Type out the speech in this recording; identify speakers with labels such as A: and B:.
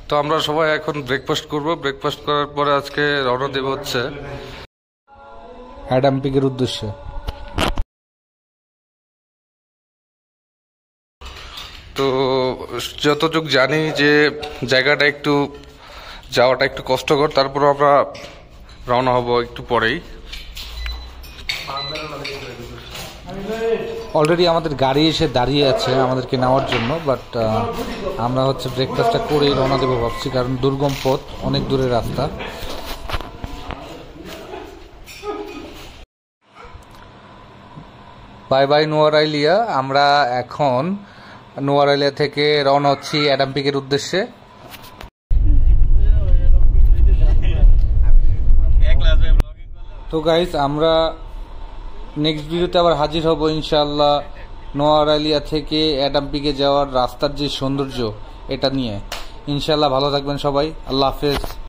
A: তো আমরা সবাই এখন ব্রেকফাস্ট করব। ব্রেকফাস্ট করার পরে আজকে রওনা দেব হচ্ছে অ্যাডাম পিকের উদ্দেশ্যে। তো যতটুক জানি যে জায়গাটা একটু যাওয়াটা একটু কষ্টকর, তারপর আমরা রওনা হব একটু পরেই। অলরেডি আমাদের গাড়ি এসে দাঁড়িয়ে আছে আমাদেরকে নেওয়ার জন্য, বাট আমরা হচ্ছে ব্রেকফাস্টটা করেই রওনা দেবো ভাবছি, কারণ দুর্গম পথ, অনেক দূরের রাস্তা। Bye bye Nuwara Eliya. আমরা এখন নোয়ারাইলিয়া থেকে রওনা হচ্ছি অ্যাডাম পিকের উদ্দেশ্যে। তো গাইস, আমরা নেক্সট ভিডিওতে আবার হাজির হব ইনশাআল্লাহ, নোয়ারাইলিয়া থেকে অ্যাডাম পিকে যাওয়ার রাস্তার যে সৌন্দর্য এটা নিয়ে। ইনশাআল্লাহ ভালো থাকবেন সবাই, আল্লাহ হাফেজ।